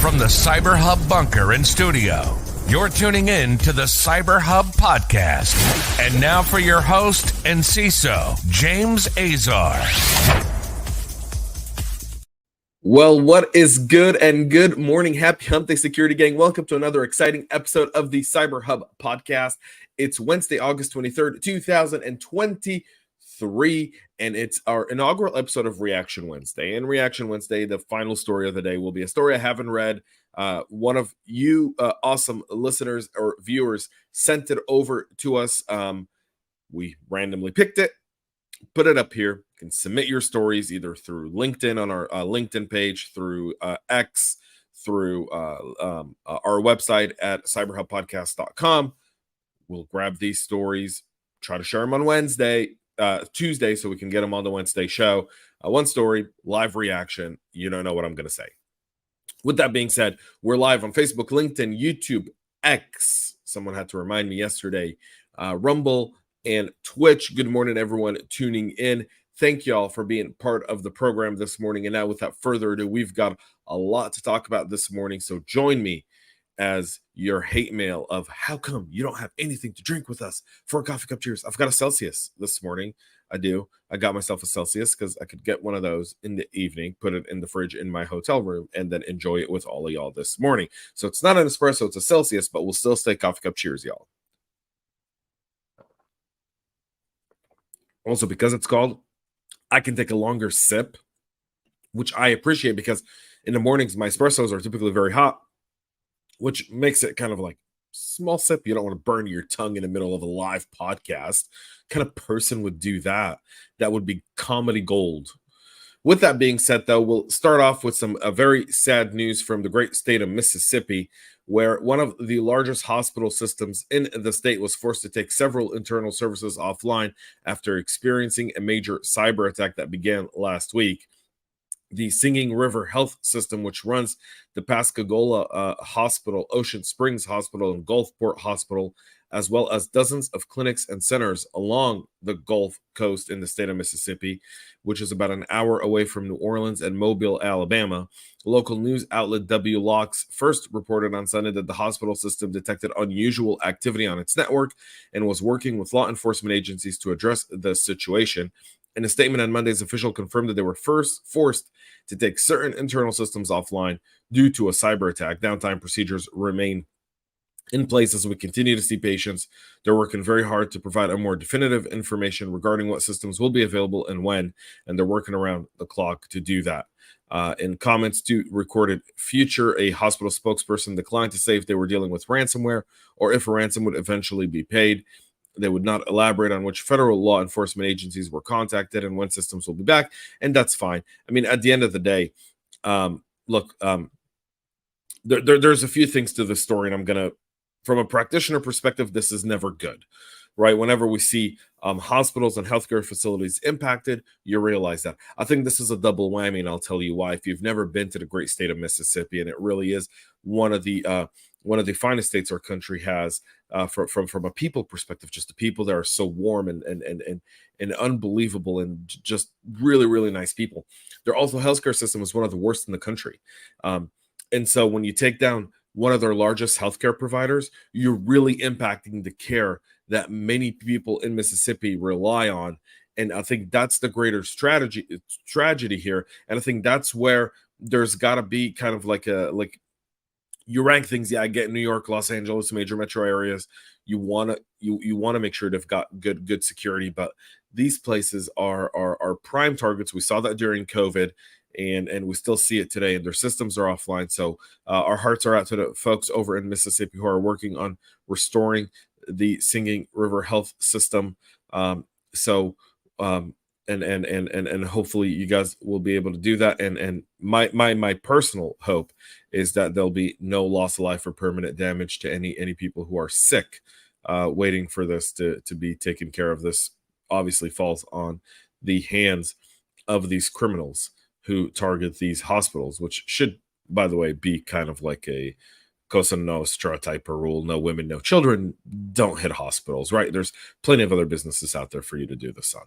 From the CyberHub bunker and studio, you're tuning in to the CyberHub Podcast. And now for your host and CISO, James Azar. Well, what is good and good morning? Happy hump day, security gang. Welcome to another exciting episode of the CyberHub Podcast. It's Wednesday, August 23rd, 2023, and it's our inaugural episode of Reaction Wednesday. And Reaction Wednesday, the final story of the day, will be a story I haven't read. One of you awesome listeners or viewers sent it over to us. We randomly picked it, put it up here. You can submit your stories either through LinkedIn on our LinkedIn page, through X, through our website at cyberhubpodcast.com. We'll grab these stories, try to share them on Tuesday, so we can get them on the Wednesday show. One story, live reaction. You don't know what I'm going to say. With that being said, we're live on Facebook, LinkedIn, YouTube, X. Someone had to remind me yesterday. Rumble and Twitch. Good morning, everyone tuning in. Thank y'all for being part of the program this morning. And now, without further ado, we've got a lot to talk about this morning. So join me as your hate mail of how come you don't have anything to drink with us for a coffee cup cheers. I've got a Celsius this morning. I do. I got myself a Celsius because I could get one of those in the evening, put it in the fridge in my hotel room, and then enjoy it with all of y'all this morning. So it's not an espresso, it's a Celsius, but we'll still stay coffee cup cheers, y'all. Also, because it's called, I can take a longer sip, which I appreciate because in the mornings, my espressos are typically very hot, which makes it kind of like small sip. You don't want to burn your tongue in the middle of a live podcast. What kind of person would do that? That would be comedy gold. With that being said, though, we'll start off with some very sad news from the great state of Mississippi, where one of the largest hospital systems in the state was forced to take several internal services offline after experiencing a major cyber attack that began last week. The Singing River Health System, which runs the Pascagoula Hospital, Ocean Springs Hospital, and Gulfport Hospital, as well as dozens of clinics and centers along the Gulf Coast in the state of Mississippi, which is about an hour away from New Orleans and Mobile, Alabama. Local news outlet WLOX first reported on Sunday that the hospital system detected unusual activity on its network and was working with law enforcement agencies to address the situation. In a statement on Monday's official confirmed that they were first forced to take certain internal systems offline due to a cyber attack. Downtime procedures remain in place as we continue to see patients. They're working very hard to provide a more definitive information regarding what systems will be available and when, and they're working around the clock to do that. In comments to Recorded Future, a hospital spokesperson declined to say if they were dealing with ransomware or if a ransom would eventually be paid. They would not elaborate on which federal law enforcement agencies were contacted and when systems will be back, and that's fine. I mean, at the end of the day, there's a few things to this story, and I'm going to, from a practitioner perspective, this is never good, right? Whenever we see hospitals and healthcare facilities impacted, you realize that. I think this is a double whammy, and I'll tell you why. If you've never been to the great state of Mississippi, and it really is one of the finest states our country has, from a people perspective, just the people that are so warm and unbelievable and just really, really nice people. Their also healthcare system is one of the worst in the country. And so when you take down one of their largest healthcare providers, you're really impacting the care that many people in Mississippi rely on. And I think that's the greater tragedy here. And I think that's where there's got to be kind of like you rank things. Yeah, I get New York, Los Angeles, major metro areas. You want to make sure they've got good security, but these places are prime targets. We saw that during COVID, and we still see it today, and their systems are offline. So our hearts are out to the folks over in Mississippi who are working on restoring the Singing River Health System. And hopefully you guys will be able to do that. And my personal hope is that there'll be no loss of life or permanent damage to any people who are sick, waiting for this to be taken care of. This obviously falls on the hands of these criminals who target these hospitals, which should, by the way, be kind of like a Cosa Nostra type of rule. No women, no children, don't hit hospitals, right? There's plenty of other businesses out there for you to do this on.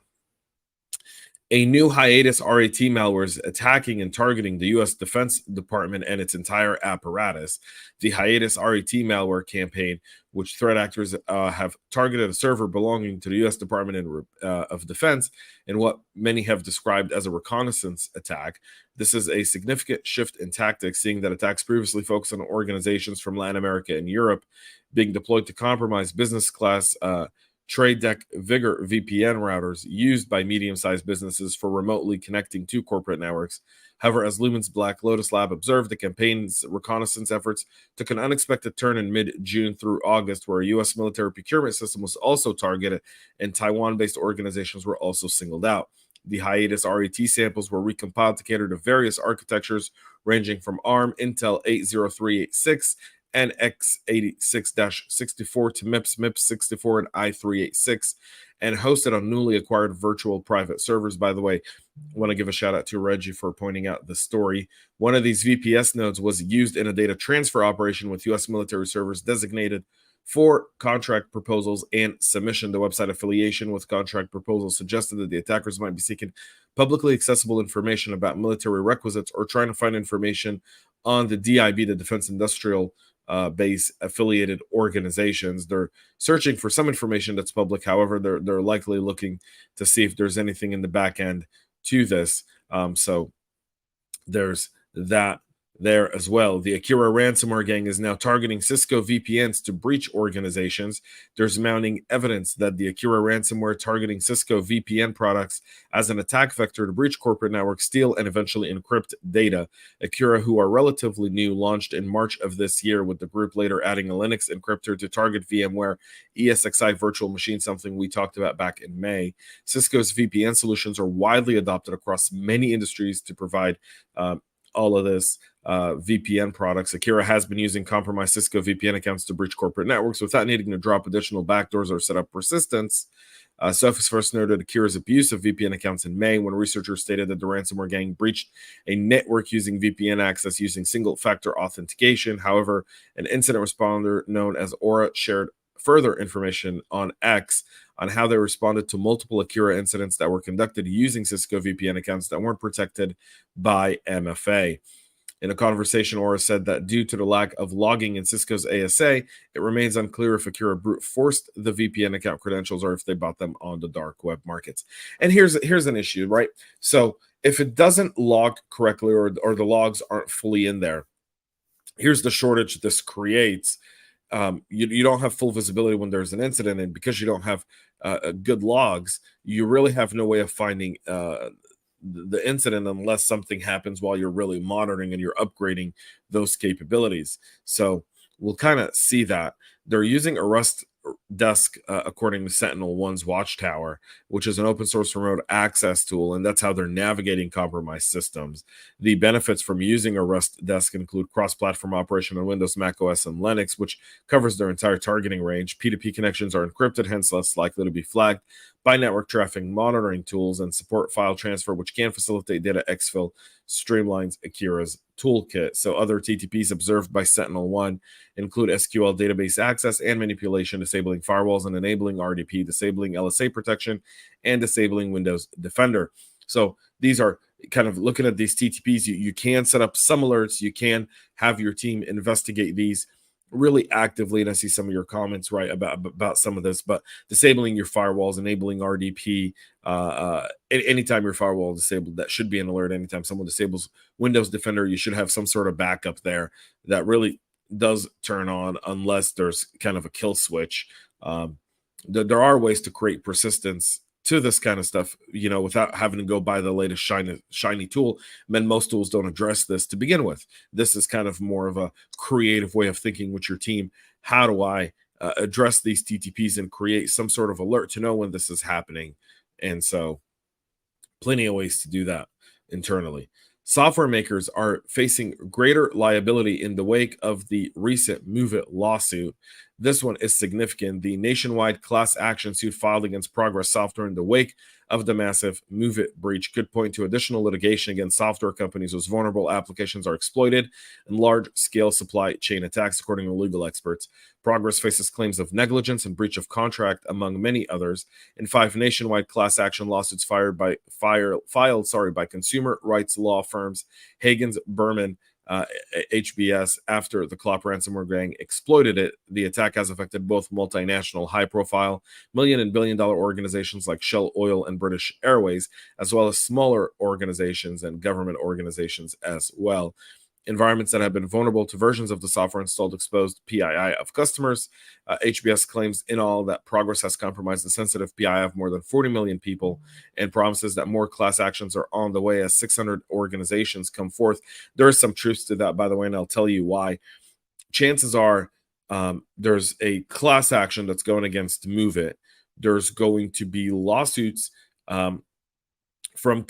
A new Hiatus RIT malware is attacking and targeting the U.S. Defense Department and its entire apparatus. The Hiatus RIT malware campaign, which threat actors have targeted a server belonging to the U.S. Department of Defense in what many have described as a reconnaissance attack. This is a significant shift in tactics, seeing that attacks previously focused on organizations from Latin America and Europe being deployed to compromise business class Trade Deck Vigor VPN routers used by medium-sized businesses for remotely connecting to corporate networks. However, as Lumen's Black Lotus Lab observed, the campaign's reconnaissance efforts took an unexpected turn in mid-June through August, where a U.S. military procurement system was also targeted and Taiwan-based organizations were also singled out. The Hiatus RET samples were recompiled to cater to various architectures ranging from ARM, Intel 80386, and x86-64 to MIPS 64, and i386, and hosted on newly acquired virtual private servers. By the way, I want to give a shout out to Reggie for pointing out the story. One of these VPS nodes was used in a data transfer operation with U.S. military servers designated for contract proposals and submission. The website affiliation with contract proposals suggested that the attackers might be seeking publicly accessible information about military requisites or trying to find information on the DIB, the Defense Industrial base affiliated organizations. They're searching for some information that's public. However, they're likely looking to see if there's anything in the back end to this. So there's that there as well. The Akira Ransomware gang is now targeting Cisco VPNs to breach organizations. There's mounting evidence that the Akira Ransomware targeting Cisco VPN products as an attack vector to breach corporate networks, steal, and eventually encrypt data. Akira, who are relatively new, launched in March of this year, with the group later adding a Linux encryptor to target VMware ESXi virtual machine, something we talked about back in May. Cisco's VPN solutions are widely adopted across many industries to provide all of this VPN products. Akira has been using compromised Cisco VPN accounts to breach corporate networks without needing to drop additional backdoors or set up persistence. Sophos first noted Akira's abuse of VPN accounts in May, when researchers stated that the ransomware gang breached a network using VPN access using single-factor authentication. However, an incident responder known as Aura shared further information on X on how they responded to multiple Akira incidents that were conducted using Cisco VPN accounts that weren't protected by MFA. In a conversation, Aura said that due to the lack of logging in Cisco's ASA, it remains unclear if Akira brute forced the VPN account credentials or if they bought them on the dark web markets. And here's an issue, right? So if it doesn't log correctly or the logs aren't fully in there, here's the shortage this creates. You don't have full visibility when there's an incident, and because you don't have good logs, you really have no way of finding the incident unless something happens while you're really monitoring and you're upgrading those capabilities. So we'll kind of see that. They're using a Rust Desk, according to SentinelOne's Watchtower, which is an open source remote access tool, and that's how they're navigating compromised systems. The benefits from using a Rust Desk include cross-platform operation on Windows, Mac OS, and Linux, which covers their entire targeting range. P2P connections are encrypted, hence less likely to be flagged by network traffic monitoring tools, and support file transfer, which can facilitate data exfil, streamlines Akira's toolkit. So other TTPs observed by SentinelOne include SQL database access and manipulation, disabling firewalls and enabling RDP, disabling LSA protection, and disabling Windows Defender. So these are kind of looking at these TTPs. You can set up some alerts. You can have your team investigate these really actively, and I see some of your comments right about some of this, but disabling your firewalls, enabling RDP, anytime your firewall is disabled, that should be an alert. Anytime someone disables Windows Defender, you should have some sort of backup there that really does turn on, unless there's kind of a kill switch. There are ways to create persistence to this kind of stuff, without having to go buy the latest shiny tool. And most tools don't address this to begin with. This is kind of more of a creative way of thinking with your team. How do I address these TTPs and create some sort of alert to know when this is happening? And so plenty of ways to do that internally. Software makers are facing greater liability in the wake of the recent MOVEit lawsuit. This one is significant. The nationwide class action suit filed against Progress Software in the wake of the massive MOVEit breach could point to additional litigation against software companies whose vulnerable applications are exploited in large-scale supply chain attacks, according to legal experts. Progress faces claims of negligence and breach of contract, among many others, in 5 nationwide class action lawsuits filed by consumer rights law firms Hagens, Berman, HBS after the Clop ransomware gang exploited it. The attack has affected both multinational, high-profile, million and billion-dollar organizations like Shell Oil and British Airways, as well as smaller organizations and government organizations as well. Environments that have been vulnerable to versions of the software installed exposed PII of customers. HBS claims in all that Progress has compromised the sensitive PII of more than 40 million people and promises that more class actions are on the way as 600 organizations come forth. There is some truth to that, by the way, and I'll tell you why. Chances are there's a class action that's going against MOVEit. There's going to be lawsuits from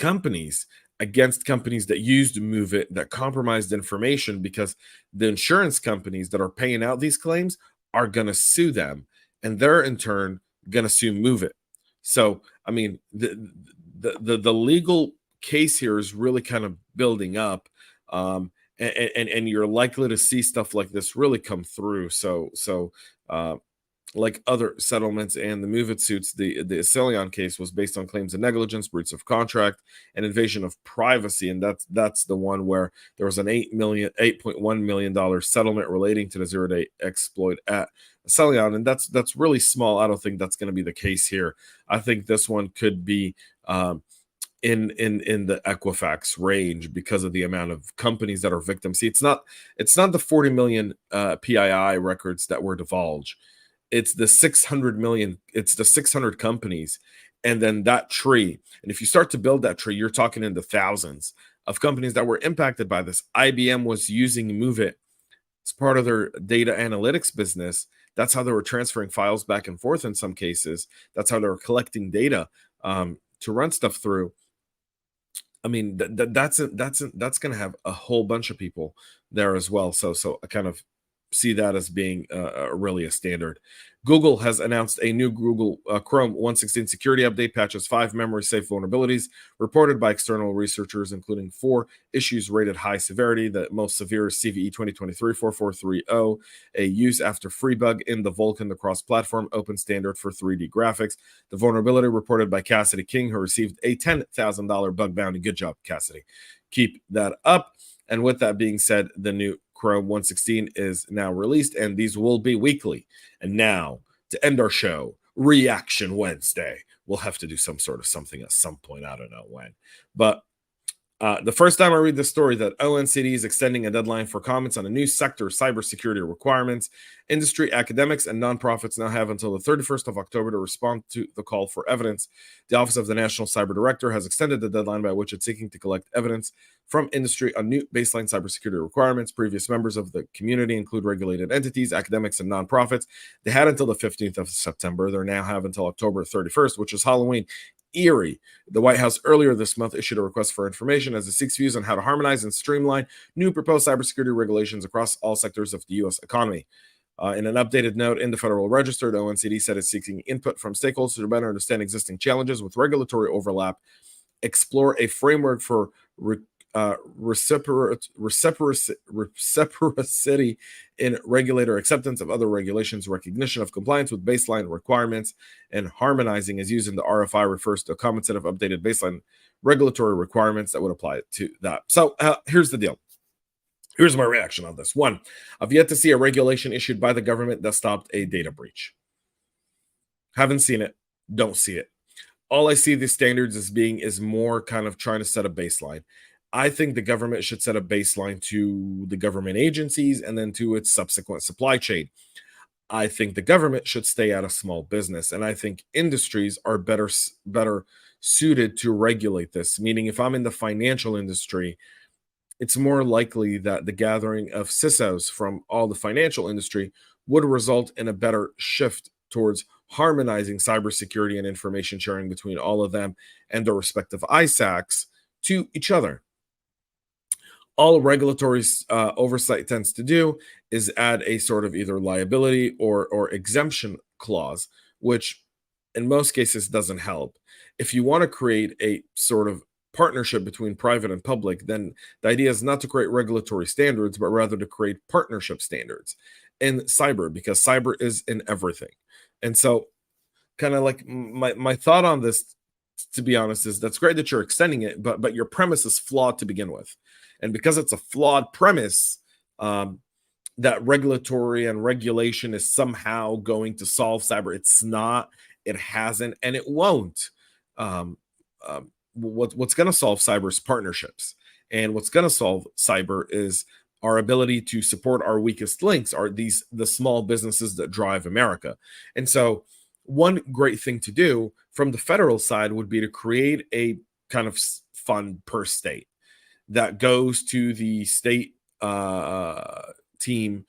companies against companies that used MOVEit that compromised information, because the insurance companies that are paying out these claims are going to sue them, and they're in turn going to sue MOVEit. So, I mean, the legal case here is really kind of building up, and you're likely to see stuff like this really come through. So like other settlements and the MOVEit suits, the Acelion case was based on claims of negligence, breach of contract, and invasion of privacy, and that's the one where there was an $8.1 million settlement relating to the zero-day exploit at Acelion, and that's really small. I don't think that's going to be the case here. I think this one could be in the Equifax range because of the amount of companies that are victims. See, it's not the 40 million PII records that were divulged. It's the 600 million, it's the 600 companies, and then that tree. And if you start to build that tree, you're talking in the thousands of companies that were impacted by this. IBM was using MOVEit as part of their data analytics business. That's how they were transferring files back and forth in some cases. That's how they were collecting data to run stuff through. I mean, that's going to have a whole bunch of people there as well. So I kind of see that as being really a standard. Google has announced a new Google Chrome 1.16 security update, patches 5 memory safe vulnerabilities reported by external researchers, including 4 issues rated high severity. The most severe is CVE 2023-4430, a use after free bug in the Vulkan, the cross-platform open standard for 3D graphics. The vulnerability reported by Cassidy King, who received a $10,000 bug bounty. Good job, Cassidy. Keep that up. And with that being said, the new Chrome 1.16 is now released, and these will be weekly. And now, to end our show, Reaction Wednesday. We'll have to do some sort of something at some point. I don't know when. But the first time I read the story that ONCD is extending a deadline for comments on a new sector cybersecurity requirements, industry, academics, and nonprofits now have until the 31st of October to respond to the call for evidence. The Office of the National Cyber Director has extended the deadline by which it's seeking to collect evidence from industry on new baseline cybersecurity requirements. Previous members of the community include regulated entities, academics, and nonprofits. They had until the 15th of September. They now have until October 31st, which is Halloween. Eerie. The White House earlier this month issued a request for information as it seeks views on how to harmonize and streamline new proposed cybersecurity regulations across all sectors of the U.S. economy. In an updated note in the Federal Register, the ONCD said it's seeking input from stakeholders to better understand existing challenges with regulatory overlap, explore a framework for reciprocity in regulator acceptance of other regulations, recognition of compliance with baseline requirements, and harmonizing as used in the RFI refers to a common set of updated baseline regulatory requirements that would apply to that. So here's the deal. Here's my reaction on this. 1, I've yet to see a regulation issued by the government that stopped a data breach. Haven't seen it. Don't see it. All I see these standards as being is more kind of trying to set a baseline. I think the government should set a baseline to the government agencies and then to its subsequent supply chain. I think the government should stay out of small business, and I think industries are better suited to regulate this. Meaning, if I'm in the financial industry, it's more likely that the gathering of CISOs from all the financial industry would result in a better shift towards harmonizing cybersecurity and information sharing between all of them and their respective ISACs to each other. all regulatory oversight tends to do is add a sort of either liability or exemption clause, which in most cases doesn't help. If you want to create a sort of partnership between private and public, then the idea is not to create regulatory standards, but rather to create partnership standards in cyber, because cyber is in everything. And so kind of like my thought on this, to be honest, is that's great that you're extending it, but your premise is flawed to begin with. And because it's a flawed premise, that regulatory and regulation is somehow going to solve cyber. It's not, it hasn't, and it won't. What's going to solve cyber is partnerships. And what's going to solve cyber is our ability to support our weakest links, are the small businesses that drive America. And so one great thing to do from the federal side would be to create a kind of fund per state that goes to the state team,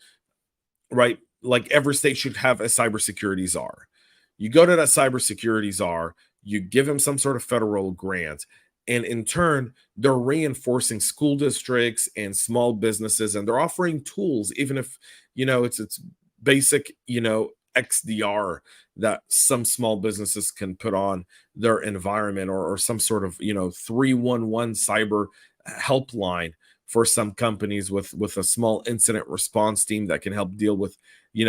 right? Like every state should have a cybersecurity czar. You go to that cybersecurity czar, you give them some sort of federal grant, and in turn, they're reinforcing school districts and small businesses, and they're offering tools, even if, it's basic, XDR that some small businesses can put on their environment, or some sort of, 311 cyber helpline for some companies with a small incident response team that can help deal with,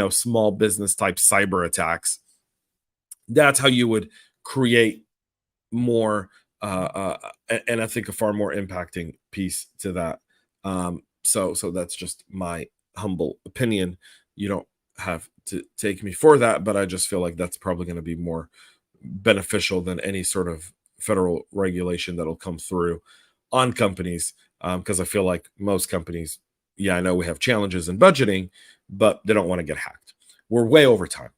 small business type cyber attacks. That's how you would create more, and I think a far more impacting piece to that. So that's just my humble opinion. You don't have to take me for that, but I just feel like that's probably going to be more beneficial than any sort of federal regulation that'll come through on companies. Because I feel like most companies, I know we have challenges in budgeting, but they don't want to get hacked. We're way over time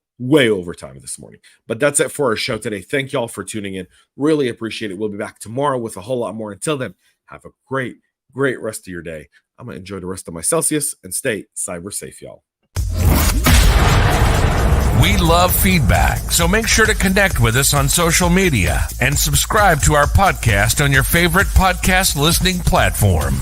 this morning. But that's it for our show today. Thank you all for tuning in. Really appreciate it. We'll be back tomorrow with a whole lot more. Until then, have a great rest of your day. I'm going to enjoy the rest of my Celsius and stay cyber safe, y'all. We love feedback, so make sure to connect with us on social media and subscribe to our podcast on your favorite podcast listening platform.